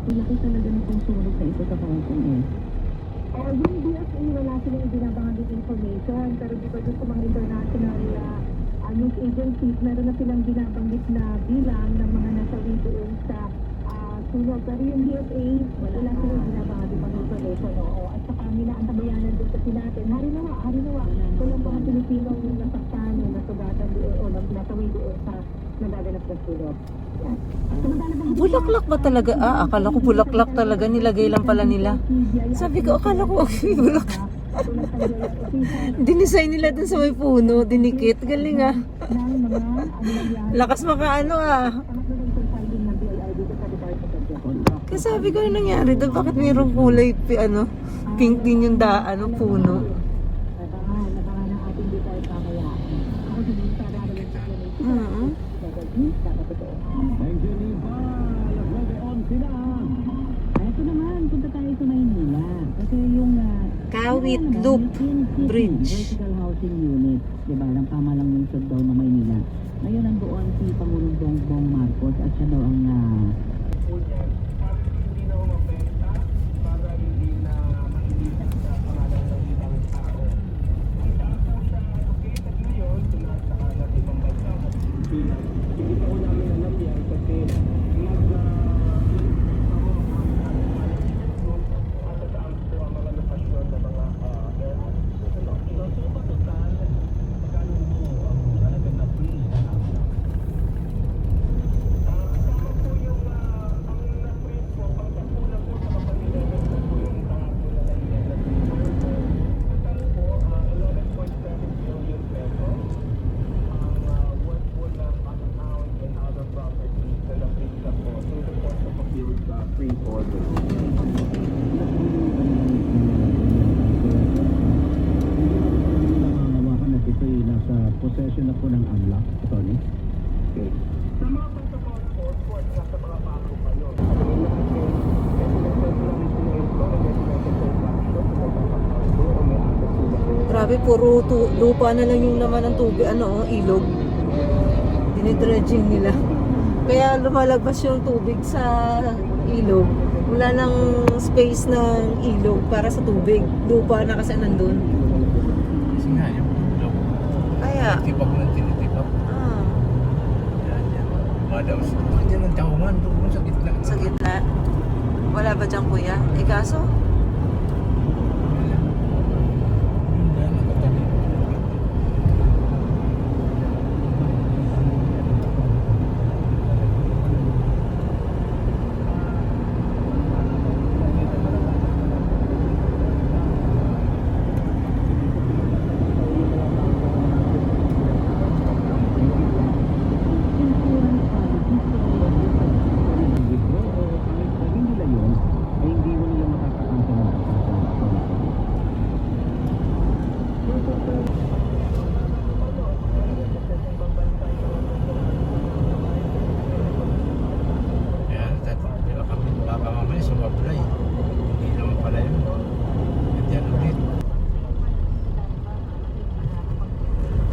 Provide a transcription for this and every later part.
Laki talaga ng pagsunog na ito sa Hong Kong eh. Yung DFA, wala silang binabangagit information, pero dito dun sa mga international news agencies, meron na silang binabanggit na bilang ng mga nasawi doon sa sunog. Pero yung DFA, wala silang binabanggit ng information. Oo. At saka ninaantabayanan doon sa natin. Harinawa. Walang mga Pilipinong nasaktan o nasugatan doon o nasawi doon sa nagaganap na sunog. Bulaklak ba talaga? Akala ko bulaklak talaga. Nilagay lang pala nila. Sabi ko, akala ko bulaklak. Dinisign nila dun sa may puno. Dinikit. Galing Lakas makaano Kasi sabi ko, ano nangyari doon? Bakit mayroong kulay pink din yung puno? Ito naman, punta tayo sa Maynila. Kasi yung Kawit Loop Bridge. vertical housing unit, diba, lang pamalang lungsod daw ng Maynila. Ngayon nandoon si Pangulong Bongbong Marcos at siya daw ang nawakan at ito'y nasa possession na po ng AMLAC, Tony. Okay. Sa mga passport, nasa mga bako pa yun. Grabe, puro lupa na lang yung laman ng tubig, ilog. Dinidredging nila. Kaya lumalabas yung tubig sa ilog. Wala nang space ng ilog para sa tubig. Lupa na kasi nandun. Kasi nga, yung ilog. Kaya, Titipag ng tinitipag. Yan. Madaos. Diyan ang taungan doon sa gitna. sa gitna. Wala ba dyan, kuya? Kaso?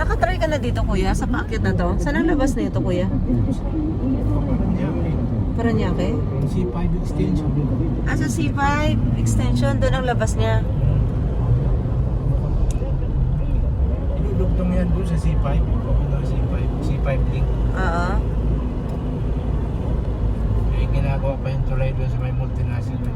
Nakatry ka na dito, kuya, sa paakyat na to? Saan ang labas na ito, kuya? Paranaque? C5 extension. Sa C5 extension, doon ang labas niya. Ilulugtong yan doon sa C5. C5 link. Oo. Ginagawa pa yung tulay doon sa may multinational.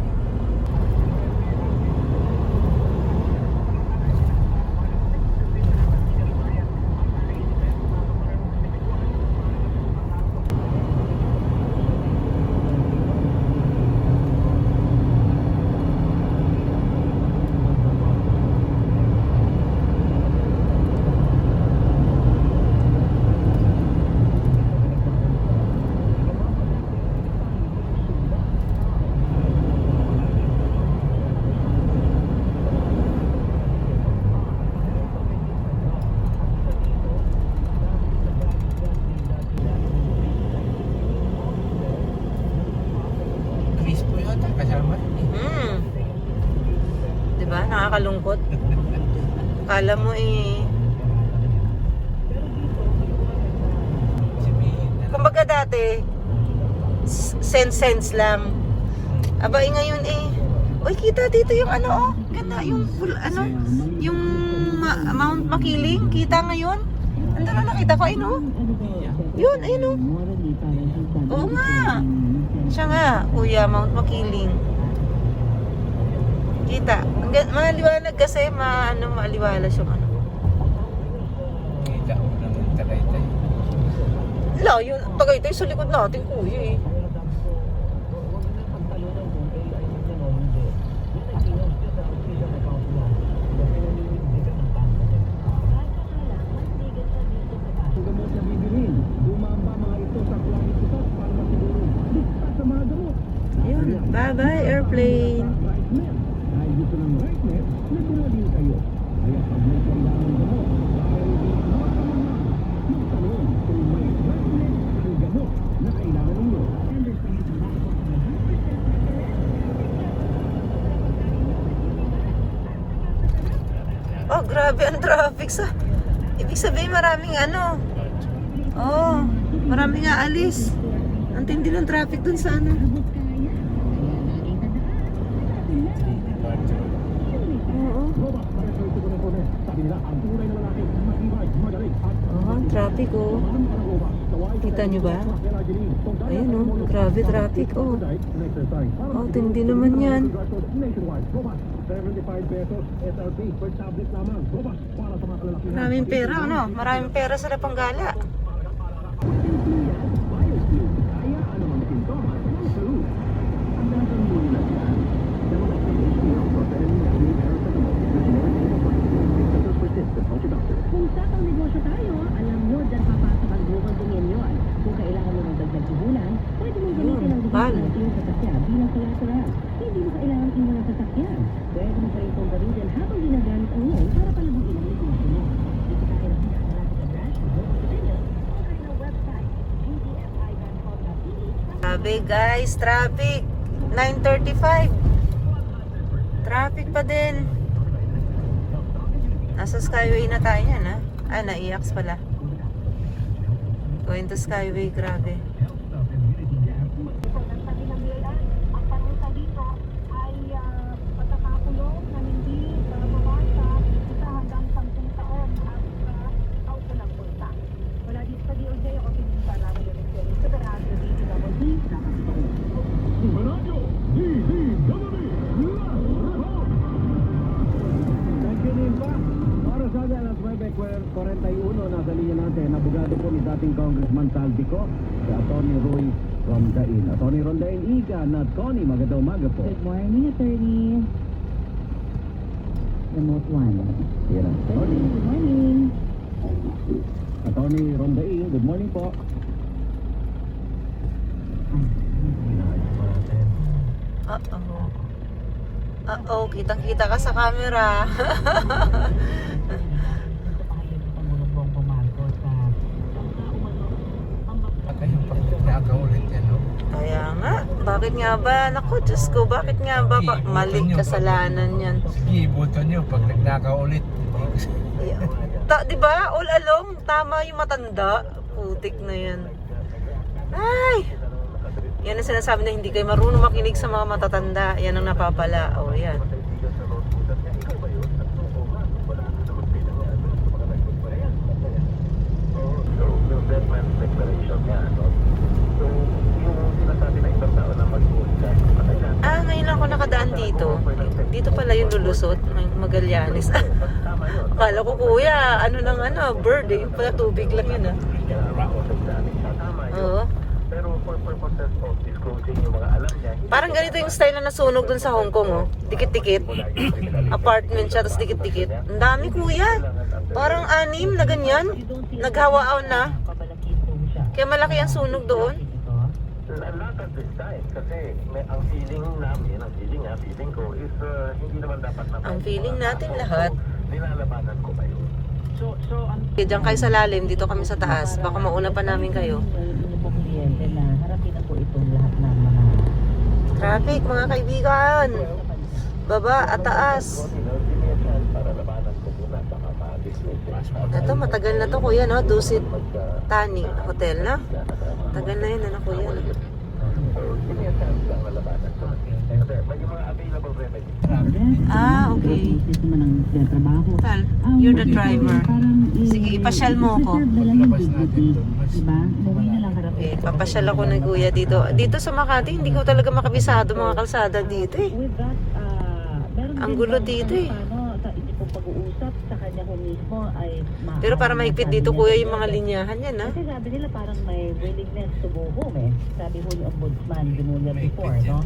Diba? Nakakalungkot. Kala mo kumbaga dati sense lang. Abay ngayon eh. Uy, kita dito yung ano oh. Ganda yung yung Mount Makiling. Kita ngayon. Ando na nakita ko ayun oh. Yun, ayun oh. Oo nga. Siya nga, kuya, Mount Makiling. Kita. Maliwanag kasi, maliwalas yung ano. Kita mo naman Tagaytay. Wala, yun. Tagaytay sa likod natin, kuya eh. Gamot na bibilin. Bumaba mga ito sa klangit ito para masiguro. Ligtas sa mga gamot. Yun. Bye-bye, airplane. Rightnet. Dahil gusto ng Rightnet, nagdala din kayo. Kaya pag may kailangan gamot, dahil hindi makakamahal, magtanong kung may Rightnet ang gamot na kailangan ninyo. Oh, grabe ang traffic sa... Ibig sabihin maraming ano. Oh, maraming aalis. Ang tindi ng traffic dun sa ano. Oo. Sabi nila, ang tunay na lalaki, matibay, magaling, at Oh, ang traffic oh. Kita nyo ba? Ayun oh, grabe traffic oh. Oh, tindi naman yan. 75 pesos SRP per tablet lamang. Robust para sa mga kalalakihan. Maraming pera ano? Maraming pera sa Lapanggala. Kaya anumang sintomas, no salute. Ang dagang muli lang yan. Dalawa sa HDL protein na meron sa gamot na sinarang symptoms persistent to doctor. Kung sa pang negosyo tayo, alam nyo, dyan papasok ang global dominion. Kung kailangan mo ng dagdag puhunan, pwede mong gamitin ang Pal. digital ng iyong sasakyan bilang collateral. Hindi mo kailangan iwan ang sasakyan. Pwede mo pa rin itong gamitin habang ginagamit ang loan para palaguin ang negosyo mo. Dito tayo na pinakamalapit na branch ng Global Dominion o kanilang website, gdfibancorp.ph. Grabe guys, traffic. 9:35. Traffic pa din. Nasa Skyway na tayo yan ha. Ah, naiaks pala. Going to Skyway, grabe. Ang parusa dito ay pagkakakulong na hindi mawasa isa hanggang 10 taon at auto ng multa. Wala dito sa DOJ o pinunta namin yung Ministerio sa Radyo DPWD sa Radyo Thank you, Nimpa. Para sa alas 9:41, nasa linya natin, abogado po ni dating Congressman Saldico, si Atty. Roy Rondain. Atty. Rondain, Iga na Tony, magandang umaga po. Good morning, attorney. Remote 1. Yan ang Atty. Good morning. Atty. Rondain, good morning po. Uh-oh. Uh-oh, kitang-kita ka sa camera. Patay yung pagnakaw ulit yan, no? Kaya nga, bakit nga ba? Naku, Diyos ko, bakit nga ba? Maling kasalanan yan. Sige, iboto nyo pag nagnakaw ulit. Di ba? All along, tama yung matanda. Putik na yan. Ay! Yan ang sinasabi na hindi kayo marunong makinig sa mga matatanda. Yan ang napapala. O, yan. Ah, ngayon lang ako nakadaan dito. Dito pala yung lulusot. Magallanes. Akala ko kuya, ano lang bird eh. Yung pala tubig lang yun ah. Oo. Pero for purposes of disclosing yung mga alam niya, Parang ganito yung style na nasunog dun sa Hong Kong oh. Dikit-dikit. Apartment siya, tapos dikit-dikit. Ang dami kuya. Parang 6 na ganyan. Naghawaan na. Kaya malaki ang sunog doon. not at this time kasi ang feeling namin, feeling ko is hindi naman dapat na Ang feeling natin lahat. nilalabanan ko kayo. Diyan kayo sa lalim, dito kami sa taas. Baka mauna pa namin kayo. Harapin na po itong lahat ng mga Traffic mga kaibigan. Baba at taas. Para labanan ko muna baka ma-dismiss. Ito matagal na to kuya no. Dusit Tani Hotel na. Tagal na yun ano kuya. No? So, give me a chance lang na labanan ko. Okay. naman ang trabaho. Tal, you're the driver. Sige, ipasyal mo ko. Paglabas natin doon, mas Diba? Umuwi na lang harap. Okay, papasyal ako ng kuya dito. Dito sa Makati, hindi ko talaga makabisado mga kalsada dito eh. With that, meron Ang din gulo bang dito eh. paano sa inyong pong pag-uusap sa kanya ko mismo ay Pero para mahigpit dito kuya yung mga linyahan yan ha. Kasi sabi nila parang may willingness to go home eh. Sabi ko yung ombudsman, Ginulia before, no?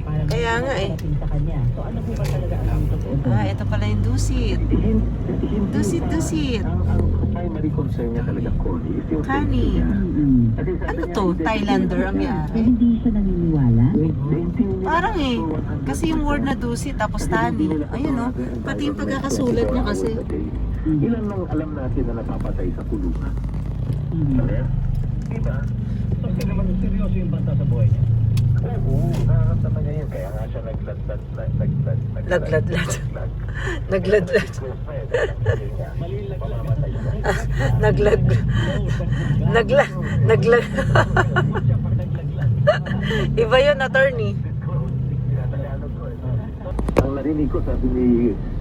Parang Kaya nga eh. nakarating sa kanya. So ano po ba talaga ang totoo doon? Ah, ito pala yung dusit. Dusit, dusit. Ang primary concern niya talaga, Connie, is yung Honey. Kasi sabi Ano niya, to? Thailander ang Eh, yari. hindi siya naniniwala. Parang eh. Kasi yung word na dusit tapos tani. Ayun oh. Pati yung pagkakasulat niya kasi. Ilan lang alam natin na napapatay sa kulungan? Diba? So, hindi naman seryoso yung banta sa buhay niya. Oo, nakakamdaman niya yun. Kaya nga siya nagladlad. Nagladlad. Nagladlad. Naglag. Naglag. Iba yun, attorney. Ang narinig ko sabi ni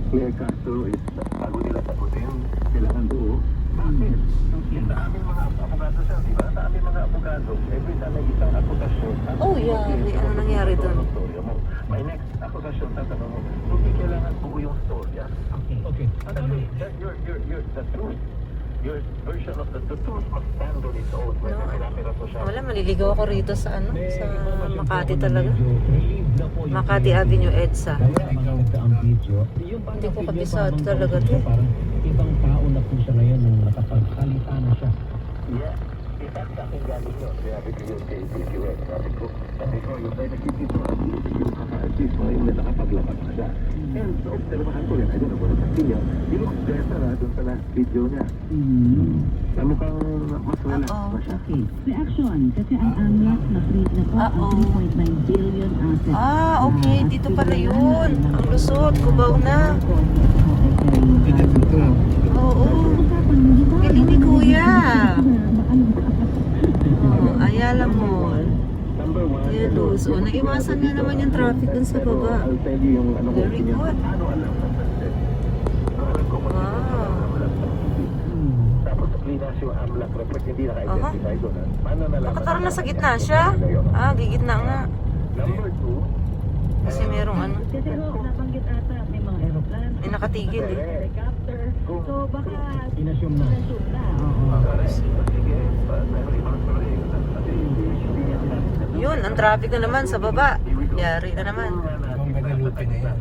Claire Castro is bago nila sagutin, kailangan doon. Bakit? Sa aming mga abogado siya, di ba? Sa aming mga abogado, every time may isang akusasyon, Oh, yeah. May ano nangyari doon? may next akusasyon, tatanong mo, hindi kailangan buo yung storya. Okay. The truth, your version of the truth must stand on its own. When pinapira ko siya. Wala, maliligaw ako rito sa ano, sa Makati talaga. Makati Avenue, EDSA. Hindi ko kabisado talaga to. Parang ibang tao na po siya ngayon nung nakapagsalita na siya. Yeah. Isa sa akin galing yun. Sabi ko yun kay PQS. Sabi ko, yung tayo nakikita yung kaka-artist mo, yung nakapaglabas na siya. And so, observahan ko rin, I don't know kung nasasin niya, he looks better doon sa last video niya. Mukhang mas relax na siya. Okay. Reaction. Kasi ang AMLAC na-freeze na po ang 3.9 billion asset. Ah, okay. Dito pala yun. Ang lusot. Kubaw na. Oo. Galing ni kuya. Oh, Ayala Mall. Number one, Ayan, Luz. O, naiwasan nga naman yung traffic dun sa baba. I'll tell you yung ano ko. Very good. Ano alam ng president? Alam ko kung Wow. tapos linas yung AMLAC report, hindi naka-identify doon. Paano nalaman? Bakit parang nasa gitna siya? Ah, gigitna nga. Number two, Kasi merong ano. Kasi nabanggit ata may mga aeroplano. Eh, nakatigil eh. Helicopter. So baka inassume na. na-shoot na. Yun, ang traffic na naman sa baba. Yari na naman. Kung Guadalupe na yan.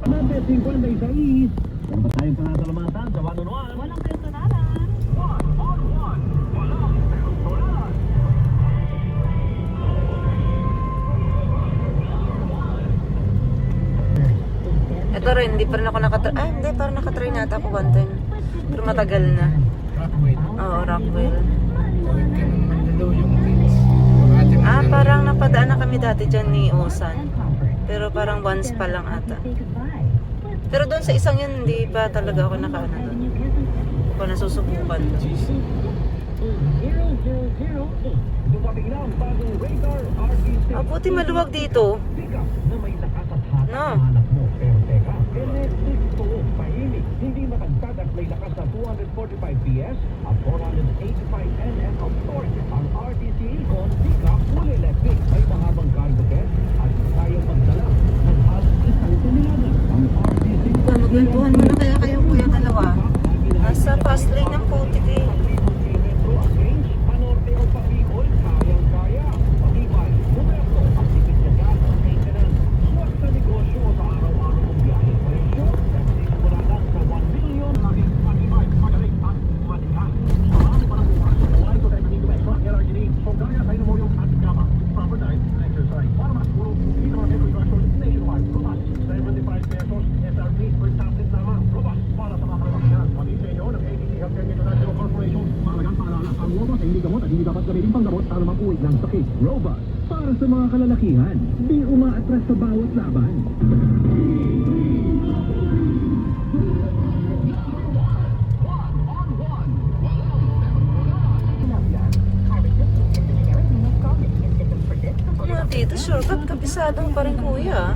Mante 56. Yan ba tayong panasalamatan sa 1-on-1? Walang personalan. Ito rin, hindi pa rin ako nakatry. Ay, hindi, parang nakatry nata ako one time. Pero matagal na. Rockwell. Oo, Rockwell. Tawid ka ng Mandalo yung kids. Makati Ah, Mandalo. parang napadaan na kami dati dyan ni Osan. Pero parang once pa lang ata. Pero doon sa isang yun, hindi pa talaga ako nakaano doon. Hindi ko nasusubukan. Dumating na ang bagong radar RTC. Ah, buti maluwag dito. Bigat na may lakas at hata No. ang hanap mo. Pero teka, electric to, tahimik, hindi matagtad at may lakas na 245 PS at 485 Nm of torque. Ang RTC Econ, Pickup, full electric, may mahabang cargo bed at kayang magdala ng halos 1 tonelada. Ang RTC Magwentuhan mo na kaya kayo kuya dalawa. Nasa fast lane ng putik eh. kilometro ang range, panorte o pabicol, kayang-kaya. Pagibay, Roberto, ang tipid na gas at maintenance. Swak sa negosyo o sa araw-araw mong biyahe. Presyo, nagsisimula lang sa 1 million. Pagibay, magaling at malihan. Marami pa ng bukas. Buhay ko tayo nandito extra LRGD. So kaya tayo mo yung anti-gama. Proper diet and exercise. Para makaturo, dito mga medical instructions nationwide. Robust, 75 pesos. SRP per tablet lamang. Robust, para sa mga kalamakihan. Pati sa inyo ng ADT Healthcare International Corporation. Mahalagang paalala, ang Robust ay hindi gamot at hindi dapat gamitin panggamot para mapuwid ng sakit. Robust, para sa mga kalalakihan. Di umaatras sa bawat laban. Mga dito, shortcut kabisado pa rin kuya.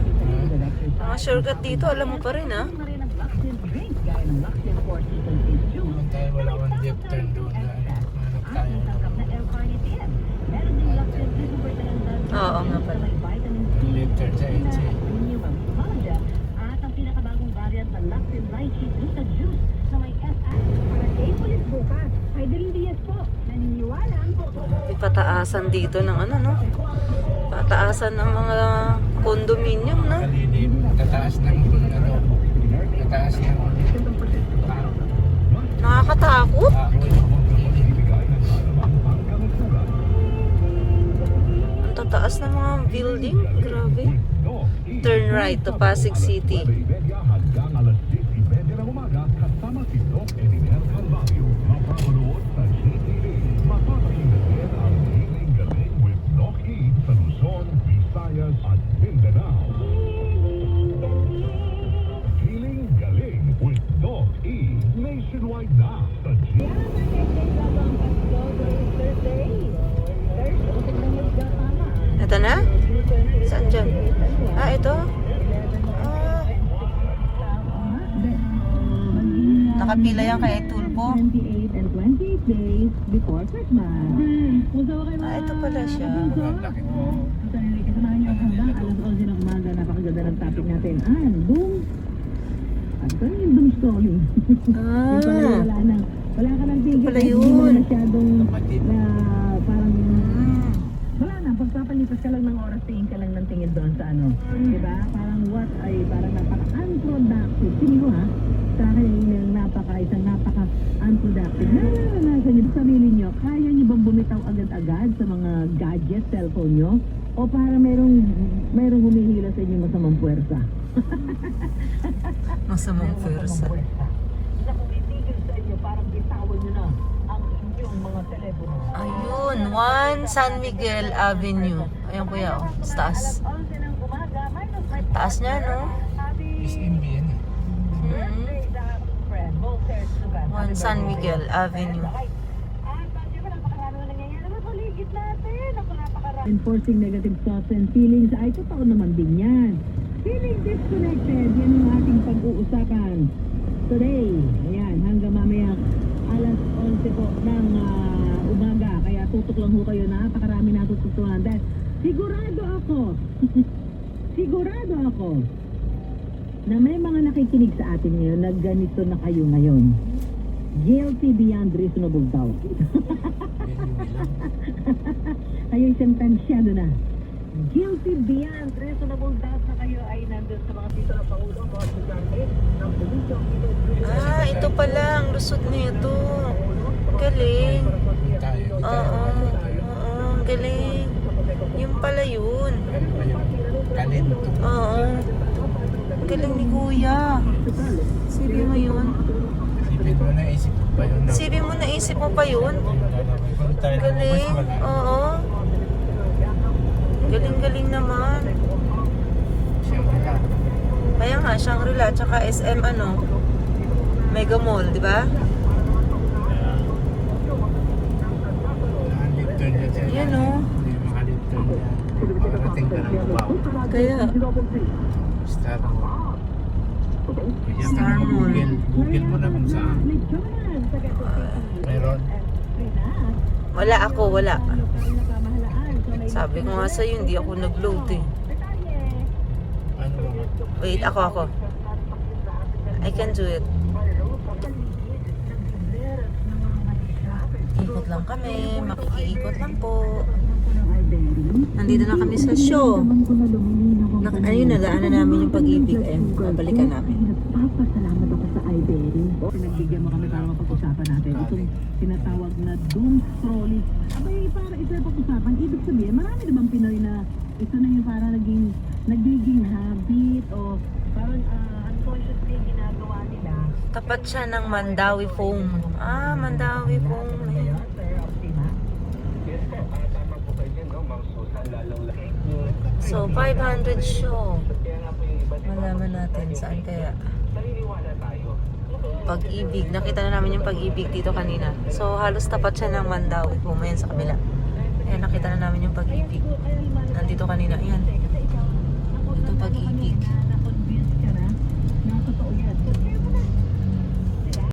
Mga shortcut dito, alam mo pa rin ha. Na rin ang Luxin drink gaya ng Luxin Four Seasons Juice. Doon tayo, wala kang deep turn doon na hanap tayo. Tangkap na air carnitine. Meron din Luxin Super Talendal. Oo nga pala. May vitamin C. Deep turn sa na HA. renewal collagen at ang pinakabagong variant ng Luxin Lychee Gluta Juice na may SS. Para kay Police bukas, Heidelin Diaz po. Naniniwala ang May pataasan dito ng ano, no? Pataasan ng mga condominium, no? Kalilip, tataas ng ano, tataas ng Nakakatakot. Ang tataas ng mga building. Grabe. Turn right to Pasig City. Hanggang alas 10:30 ng umaga kasama si Doc Ediner Calvario. Mapapanood sa GTV. Mapapakinggan ang Hiling Galing with Doc E sa Luzon, Visayas at Mindanao. Hiling Galing with Doc E nationwide na sa Ito na? Saan dyan? Ah, ito? Ah. Nakapila yan kay Tulpo. 28 and 28 days before Christmas. Ah, ito pala siya. laki mo. Kasamahan niyo hanggang alas 11 ng umaga. Napakaganda ng topic natin. Doom. At ito yung doom scrolling. Yung pala Ah. wala ka ng tigil. Pala Hindi yun. mo na masyadong Kapatid. na parang Hmm. wala na. Pagpapalipas ka lang ng oras, tingin ka lang ng tingin doon sa ano. Diba? Parang what ay parang napaka-unproductive. Tingin ko ha, sa akin yung isang napaka-unproductive. Nararanasan niyo sa sarili niyo, kaya niyo bang bumitaw agad-agad sa mga gadgets, cellphone niyo? O para merong humihila sa inyo masamang puwersa? Masamang pwersa. Na kung itigil sa inyo, parang bitawan niyo na ang inyong mga telepono. Ayun, 1 San Miguel Avenue. Ayun kuya, oh. Sa taas. 11 ng umaga, minus 5 Taas niya, no? SMB yan eh. Hmm. 1 San Miguel Avenue. Enforcing negative thoughts and feelings ay totoo naman din yan. Feeling disconnected, yan ang ating pag-uusapan today. Ayan, hanggang mamaya alas 11 po ng umaga. Kaya tutok lang ho kayo, napakarami natututunan. Dahil sigurado ako na may mga nakikinig sa atin ngayon na ganito na kayo ngayon. Guilty beyond reasonable doubt. Yan yung bilang. Kayo'y sentensyado na. Guilty beyond reasonable doubt na kayo ay nandun sa mga titulo ng Pangulo, mga estudyante ng Police Ah, ito pala ang lusot nito. Galing. Tayo. Oo, oo, galing. Yung pala yun. Talento. Oo. Galing ni Kuya. Sabi mo yun. Sipin mo na isip ko pa yun. Sabi mo, naisip mo pa yun? Galing. Oo. Galing-galing naman. Siyempre ka. Kaya nga, Shangri-La, tsaka SM ano, Mega Mall, di ba? Nakalip turn yan siya. Yan, oh. Hindi makalip turn yan. Makarating ka ng Cubao. Kaya, Star Mall. Yan ka Star na Mall. Google mo na kung saan. Meron. wala ako, wala. Sabi ko nga sa'yo, hindi ako nag-load eh. Ano ba? Wait, ako. I can do it. Ikot lang kami, makikiikot lang po. Nandito na kami sa show. Ayun, nagaanan namin yung pag-ibig. Babalikan namin. Papasalamat ako sa iBerry. Pinagbigyan mo kami para mapag-usapan natin. Itong tinatawag na doom scrolling. Abay, para ito yung pag-usapan. Ibig sabihin, marami na bang Pinoy na ito na yung para nagiging habit o parang unconsciously ginagawa nila. Tapat siya ng Mandawi Foam. Ah, Mandawi Foam. Ayun. So, 500 show. Malaman natin saan kaya. Pag-ibig. Nakita na namin yung pag-ibig dito kanina. So, halos tapat siya ng Mandawi Foam. Ayan sa kabila. Ayan, nakita na namin yung pag-ibig. Nandito kanina. Ayan.